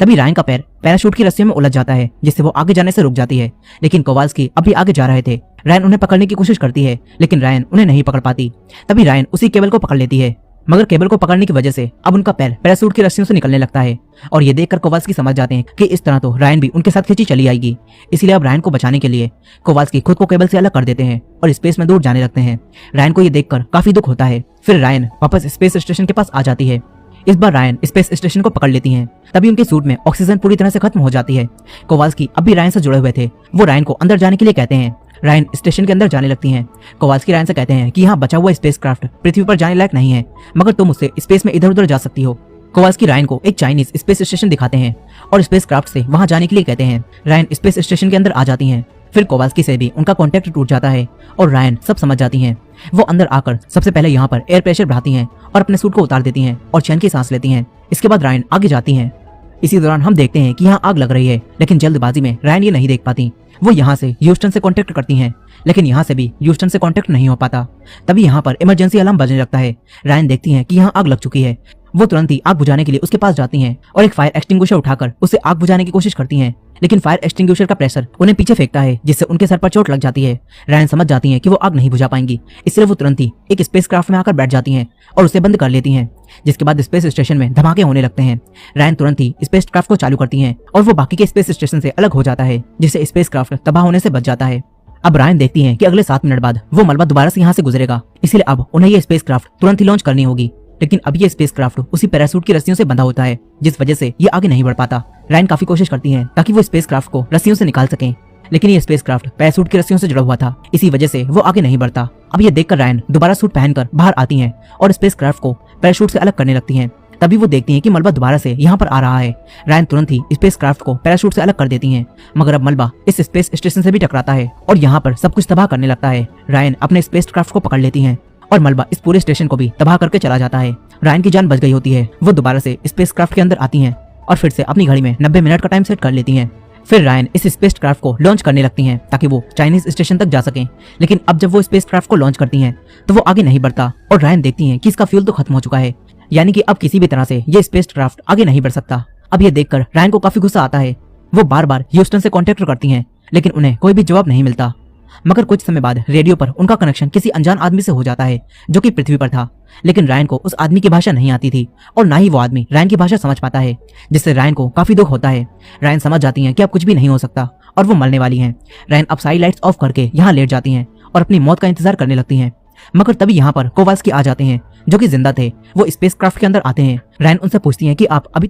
तभी रायन का पैर पैराशूट की रस्सियों में उलझ जाता है, जिससे वो आगे जाने से रुक जाती है। लेकिन कोवाल्स्की अभी आगे जा रहे थे। रायन उन्हें पकड़ने की कोशिश करती है, लेकिन रायन उन्हें नहीं पकड़ पाती। तभी रायन उसी केबल को पकड़ लेती है, मगर केबल को पकड़ने की वजह से अब उनका पैर पैराशूट की रस्सियों से निकलने लगता है। और ये देखकर कोवाल्स्की समझ जाते हैं कि इस तरह तो रायन भी उनके साथ खींची चली आएगी। इसलिए अब रायन को बचाने के लिए कोवाल्स्की खुद को केबल से अलग कर देते हैं और स्पेस में दूर जाने लगते हैं। रायन को ये देखकर काफी दुख होता है। फिर रायन वापस स्पेस स्टेशन के पास आ जाती है। इस बार रायन स्पेस स्टेशन को पकड़ लेती हैं। तभी उनके सूट में ऑक्सीजन पूरी तरह से खत्म हो जाती है। कोवाल्स्की अब भी रायन से जुड़े हुए थे। वो रायन को अंदर जाने के लिए कहते हैं। रायन स्टेशन के अंदर जाने लगती हैं। कोवाल्स्की रायन से कहते हैं कि यहाँ बचा हुआ स्पेसक्राफ्ट पृथ्वी पर जाने लायक नहीं है, मगर तुम उससे स्पेस में इधर उधर जा सकती हो। कोवाल्स्की रायन को एक चाइनीज स्पेस स्टेशन दिखाते हैं और स्पेसक्राफ्ट से वहां जाने के लिए कहते हैं। रायन स्पेस स्टेशन के अंदर आ जाती हैं। फिर कोवाल्स्की से भी उनका कॉन्टेक्ट टूट जाता है और रायन सब समझ जाती हैं। वो अंदर आकर सबसे पहले यहाँ पर एयर प्रेशर बढ़ाती हैं और अपने सूट को उतार देती हैं और चैन की सांस लेती हैं। इसके बाद रायन आगे जाती हैं। इसी दौरान हम देखते हैं कि यहाँ आग लग रही है, लेकिन जल्दबाजी में रायन ये नहीं देख पाती। वो यहाँ से ह्यूस्टन से कांटेक्ट करती हैं, लेकिन यहाँ से भी ह्यूस्टन से कांटेक्ट नहीं हो पाता। तभी यहाँ पर इमरजेंसी अलार्म बजने लगता है। रायन देखती हैं कि यहाँ आग लग चुकी है। वो तुरंत ही आग बुझाने के लिए उसके पास जाती हैं और एक फायर एक्सटिंग्विशर उठाकर उसे आग बुझाने की कोशिश करती हैं, लेकिन फायर एक्सटिंग्विशर का प्रेशर उन्हें पीछे फेंकता है, जिससे उनके सर पर चोट लग जाती है। रायन समझ जाती हैं कि वो आग नहीं बुझा पाएंगी, इसलिए वो तुरंत ही एक स्पेसक्राफ्ट में आकर बैठ जाती हैं और उसे बंद कर लेती हैं। जिसके बाद स्पेस स्टेशन में धमाके होने लगते हैं। रायन तुरंत ही स्पेसक्राफ्ट को चालू करती हैं और वो बाकी के स्पेस स्टेशन से अलग हो जाता है, जिससे स्पेसक्राफ्ट तबाह होने से बच जाता है। अब रायन देखती हैं कि अगले 7 मिनट बाद वो मलबा दोबारा से यहाँ से गुजरेगा, इसलिए अब उन्हें ये स्पेसक्राफ्ट तुरंत ही लॉन्च करनी होगी। लेकिन अब ये स्पेसक्राफ्ट उसी पैराशूट की रस्सियों से बंधा होता है, जिस वजह से ये आगे नहीं बढ़ पाता। रायन काफी कोशिश करती हैं ताकि वो स्पेसक्राफ्ट को रस्सियों से निकाल सकें, लेकिन ये स्पेसक्राफ्ट पैराशूट की रस्सियों से जुड़ा हुआ था, इसी वजह से वो आगे नहीं बढ़ता। अब ये देखकर रायन दोबारा सूट पहनकर बाहर आती हैं और स्पेसक्राफ्ट को पैराशूट से अलग करने लगती हैं। तभी वो देखती हैं कि मलबा दोबारा से यहाँ पर आ रहा है। रायन तुरंत ही स्पेसक्राफ्ट को पैराशूट से अलग कर देती हैं, मगर अब मलबा इस स्पेस स्टेशन से भी टकराता है और यहाँ पर सब कुछ तबाह करने लगता है। रायन अपने स्पेसक्राफ्ट को पकड़ लेती हैं और मलबा इस पूरे स्टेशन को भी तबाह करके चला जाता है। रायन की जान बच गई होती है। वो दोबारा से स्पेसक्राफ्ट के अंदर आती हैं और फिर से अपनी घड़ी में 90 मिनट का टाइम सेट कर लेती हैं। फिर रायन इस स्पेसक्राफ्ट को लॉन्च करने लगती हैं ताकि वो चाइनीज स्टेशन तक जा सकें। लेकिन अब जब वो स्पेसक्राफ्ट को लॉन्च करती हैं तो वो आगे नहीं बढ़ता और रायन देखती हैं कि इसका फ्यूल तो खत्म हो चुका है, यानी कि अब किसी भी तरह से ये स्पेसक्राफ्ट आगे नहीं बढ़ सकता। अब ये देखकर रायन को काफी गुस्सा आता है। वो बार बार ह्यूस्टन से कांटेक्ट करती हैं, लेकिन उन्हें कोई भी जवाब नहीं मिलता। मगर कुछ समय बाद रेडियो पर उनका कनेक्शन किसी अनजान आदमी से हो जाता है, जो कि पृथ्वी पर था। लेकिन रायन को उस आदमी की भाषा नहीं आती थी और ना ही वो आदमी रायन की भाषा समझ पाता है, जिससे रायन को काफी दुख होता है। रायन समझ जाती हैं कि अब कुछ भी नहीं हो सकता और वो मरने वाली हैं। रायन अब सारी लाइट्स ऑफ करके यहाँ लेट जाती हैं और अपनी मौत का इंतजार करने लगती हैं। मगर तभी यहाँ पर कोवाल्स्की आ जाते हैं, जो कि जिंदा थे। वो स्पेसक्राफ्ट के अंदर आते हैं। रायन उनसे पूछती हैं कि आप अभी